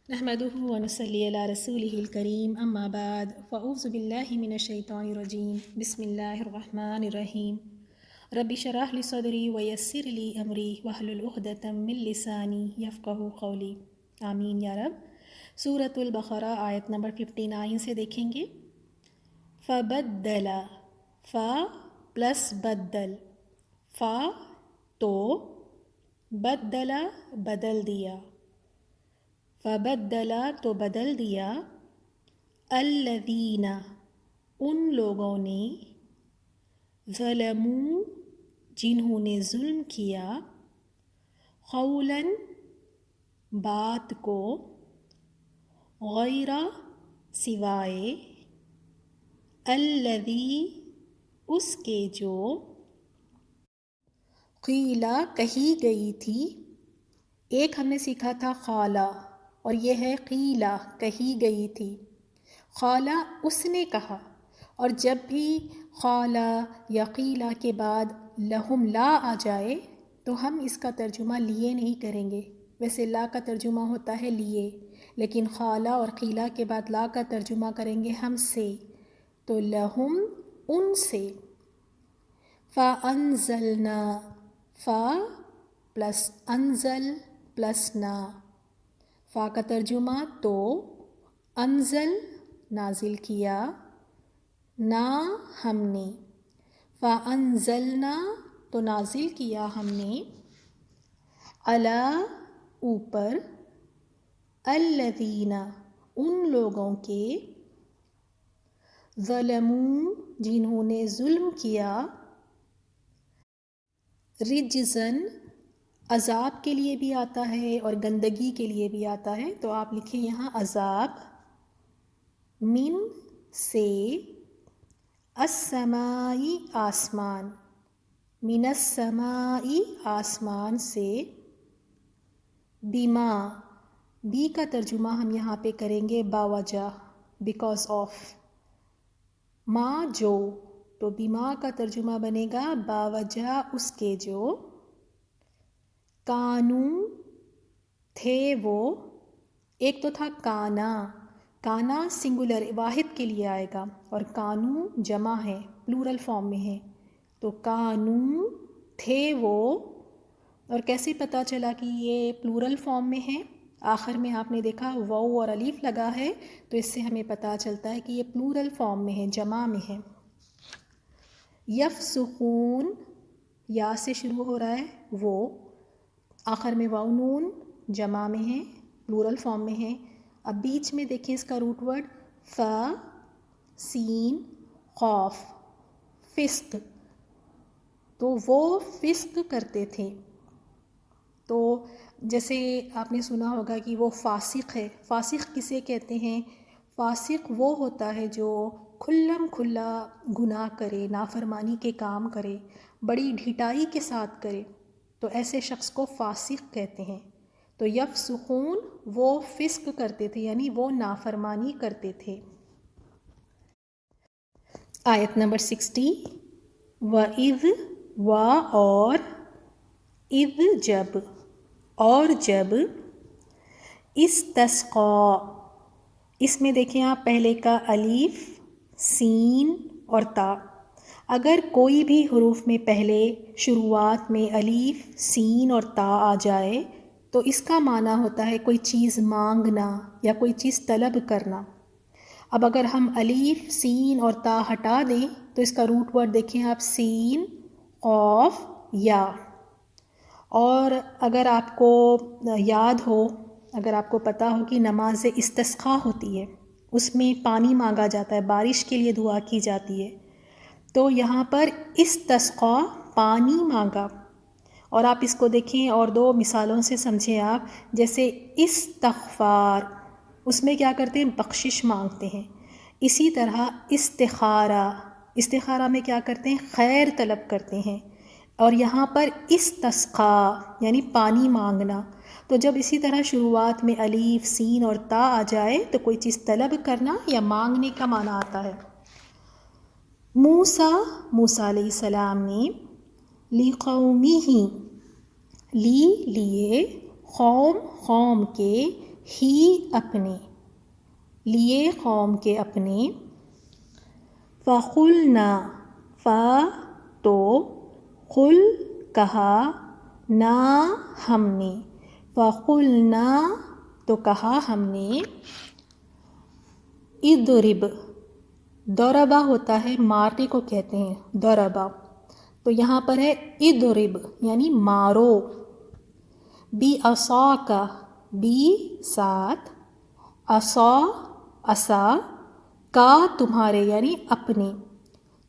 نحمده ونصلي على رسوله الكريم اما بعد فاعوذ بالله من الشیطان الرجیم بسم اللہ الرحمن الرحیم رب اشرح لي صدری ویسر لي امری واحلل عقدۃ من لسانی یفقہوا قولی آمین یا رب۔ سورۃ البقرہ آیت نمبر 59 سے دیکھیں گے۔ فبدل، فا پلس بدل، فا تو، بدلا بدل دیا، فبدلا تو بدل دیا، الذین ان لوگوں نے، ظلموا جنہوں نے ظلم کیا، قولا بات کو، غیر سوائے، الذی اس کے جو، قیلا کہی گئی تھی۔ ایک ہم نے سیکھا تھا قالا، اور یہ ہے قیلا کہی گئی تھی۔ قالا اس نے کہا، اور جب بھی قالا یا قیلا کے بعد لہم لا آ جائے تو ہم اس کا ترجمہ لیے نہیں کریں گے۔ ویسے لا کا ترجمہ ہوتا ہے لیے، لیکن قالا اور قیلا کے بعد لا کا ترجمہ کریں گے ہم سے، تو لہم ان سے۔ فَأَنزَلْنَا، فا پلس انزل پلس نا، فا کا ترجمہ تو، انزل نازل کیا، نا ہم نے، فَأَنزَلْنَا تو نازل کیا ہم نے، عَلَىٰ اوپر، الَّذِينَ ان لوگوں کے، ظلموا جنہوں نے ظلم کیا، رجزن عذاب کے لیے بھی آتا ہے اور گندگی کے لیے بھی آتا ہے، تو آپ لکھیں یہاں عذاب، من سے، السمائی آسمان، من السمائی آسمان سے، بما بی کا ترجمہ ہم یہاں پہ کریں گے باوجہ، بیکاز آف، ما جو، تو بما کا ترجمہ بنے گا باوجہ اس کے جو، کانو تھے وہ، ایک تو تھا کانا، کانا سنگولر واحد کے لیے آئے گا، اور کانو جمع ہے پلورل فارم میں ہے، تو کانو تھے وہ، اور کیسے پتہ چلا کہ یہ پلورل فارم میں ہے؟ آخر میں آپ نے دیکھا واو اور الف لگا ہے، تو اس سے ہمیں پتہ چلتا ہے کہ یہ پلورل فارم میں ہے، جمع میں ہے۔ یفسقون، یا سے شروع ہو رہا ہے وہ، آخر میں واو نون جمع میں ہے، پلورل فارم میں ہے۔ اب بیچ میں دیکھیں اس کا روٹ ورڈ، فا سین قاف، فسق، تو وہ فسق کرتے تھے۔ تو جیسے آپ نے سنا ہوگا کہ وہ فاسق ہے، فاسق کسے کہتے ہیں؟ فاسق وہ ہوتا ہے جو کھلم کھلا گناہ کرے، نافرمانی کے کام کرے، بڑی ڈھٹائی کے ساتھ کرے، تو ایسے شخص کو فاسق کہتے ہیں۔ تو یفسقون وہ فسق کرتے تھے، یعنی وہ نافرمانی کرتے تھے۔ آیت نمبر 60، وَإِذْ اور، اذ جب، اور جب، استسقا، اس میں دیکھیں آپ پہلے کا الف، سین اور تا، اگر کوئی بھی حروف میں پہلے شروعات میں الف، سین اور تا آ جائے تو اس کا معنی ہوتا ہے کوئی چیز مانگنا یا کوئی چیز طلب کرنا۔ اب اگر ہم الف، سین اور تا ہٹا دیں تو اس کا روٹ ورڈ دیکھیں آپ، سین قاف یا۔ اور اگر آپ کو یاد ہو، اگر آپ کو پتہ ہو کہ نماز استسقا ہوتی ہے، اس میں پانی مانگا جاتا ہے، بارش کے لیے دعا کی جاتی ہے، تو یہاں پر استسقا پانی مانگا، اور آپ اس کو دیکھیں اور دو مثالوں سے سمجھیں آپ، جیسے استغفار، اس میں کیا کرتے ہیں؟ بخشش مانگتے ہیں۔ اسی طرح استخارہ، استخارہ میں کیا کرتے ہیں؟ خیر طلب کرتے ہیں۔ اور یہاں پر استسقا یعنی پانی مانگنا، تو جب اسی طرح شروعات میں الف، سین اور تا آ جائے تو کوئی چیز طلب کرنا یا مانگنے کا معنی آتا ہے۔ موسیٰ علیہ السلام نے، لِقَوْمِهِ لیے، قوم کے، ہی اپنے، لیے قوم کے اپنے، فَقُلْنَا فا تو، قل کہا، نا ہم نے، فَقُلْنَا تو کہا ہم نے، اضرب، ضربہ ہوتا ہے مارنے کو کہتے ہیں ضربہ، تو یہاں پر ہے اضرب یعنی مارو، بعصاک، بی ساتھ، عصا عصا، کا تمہارے یعنی اپنے،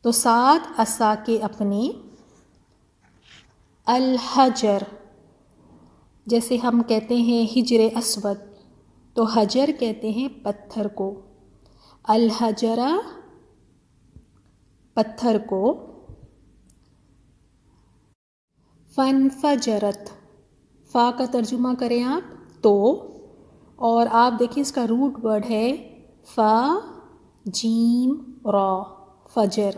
تو ساتھ عصا کے اپنے، الحجر، جیسے ہم کہتے ہیں حجر اسود تو حجر کہتے ہیں پتھر کو، الحجرہ پتھر کو، فانفجرت، فا کا ترجمہ کریں آپ تو، اور آپ دیکھیں اس کا روٹ ورڈ ہے فا جیم را، فجر،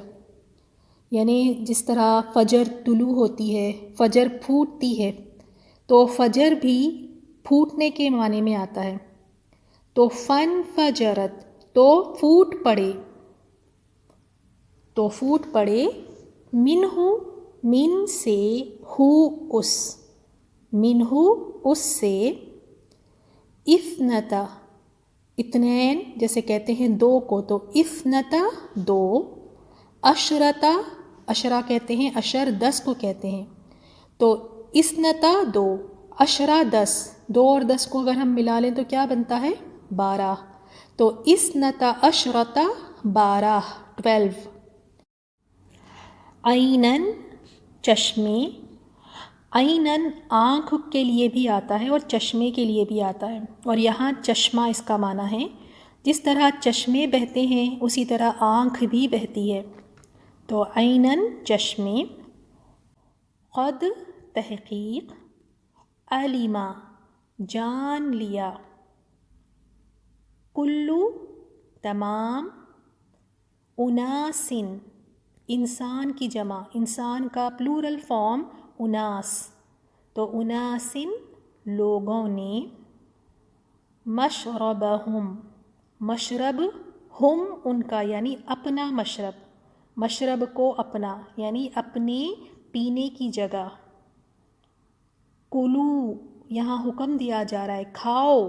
یعنی جس طرح فجر طلوع ہوتی ہے، فجر پھوٹتی ہے، تو فجر بھی پھوٹنے کے معنی میں آتا ہے، تو فانفجرت تو پھوٹ پڑے، تو پھوٹ پڑے، منہ من سے، ہو اس، منہ اس سے، اثنتا اثنین جیسے کہتے ہیں دو کو، تو اثنتا دو، عشرتا عشرہ کہتے ہیں، عشر 10 کو کہتے ہیں، تو اثنتا دو، عشرہ 10، 2 اور 10 کو اگر ہم ملا لیں تو کیا بنتا ہے 12، تو اثنتا عشرتا 12، 12، عینن چشمے، عینن آنکھ کے لیے بھی آتا ہے اور چشمے کے لیے بھی آتا ہے، اور یہاں چشمہ اس کا معنی ہے، جس طرح چشمے بہتے ہیں اسی طرح آنکھ بھی بہتی ہے، تو عینن چشمے، قد تحقیق، علما جان لیا، کلو تمام، اناسن انسان کی جمع، انسان کا پلورل فارم اناس، تو اناسن لوگوں نے، مشربہم مشرب، ہم ان کا یعنی اپنا مشرب، مشرب کو اپنا یعنی اپنے پینے کی جگہ، کلو یہاں حکم دیا جا رہا ہے کھاؤ،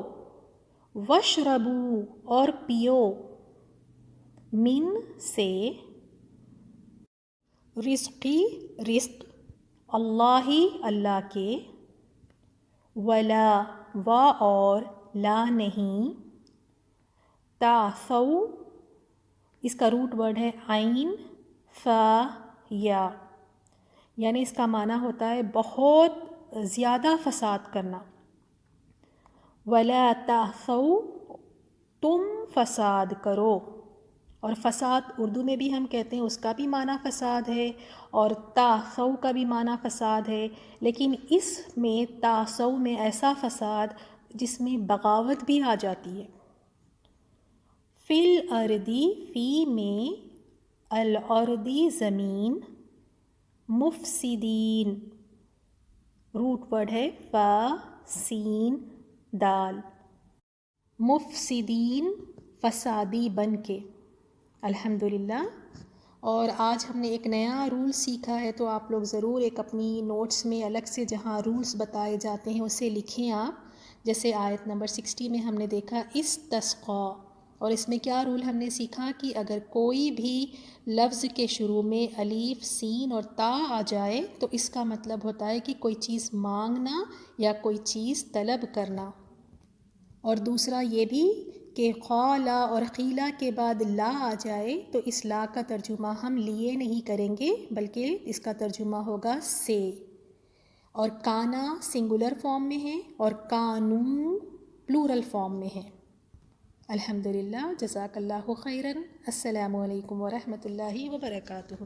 وشربو اور پیو، من سے، رزقی رزق، اللہ اللہ کے، ولا و اور لا نہیں، تعثو اس کا روٹ ورڈ ہے عین فا یا، یعنی اس کا معنی ہوتا ہے بہت زیادہ فساد کرنا، ولا تعثو تم فساد کرو، اور فساد اردو میں بھی ہم کہتے ہیں اس کا بھی معنی فساد ہے، اور تعثو کا بھی معنی فساد ہے، لیکن اس میں تعثو میں ایسا فساد جس میں بغاوت بھی آ جاتی ہے، فی الارضی فی میں، الارضی زمین، مفسدین روٹ ورڈ ہے فا سین دال، مفسدین فسادی بن کے، الحمدللہ۔ اور آج ہم نے ایک نیا رول سیکھا ہے، تو آپ لوگ ضرور ایک اپنی نوٹس میں الگ سے جہاں رولز بتائے جاتے ہیں اسے لکھیں آپ، جیسے آیت نمبر 60 میں ہم نے دیکھا استسقا، اور اس میں کیا رول ہم نے سیکھا کہ اگر کوئی بھی لفظ کے شروع میں الف سین اور تا آ جائے تو اس کا مطلب ہوتا ہے کہ کوئی چیز مانگنا یا کوئی چیز طلب کرنا، اور دوسرا یہ بھی کہ قالا اور قیلا کے بعد لا آ جائے تو اس لا کا ترجمہ ہم لیے نہیں کریں گے بلکہ اس کا ترجمہ ہوگا سے، اور کانا سنگولر فارم میں ہے اور کانو پلورل فارم میں ہے۔ الحمدللہ، جزاک اللہ خیراً، السلام علیکم ورحمۃ اللہ وبرکاتہ۔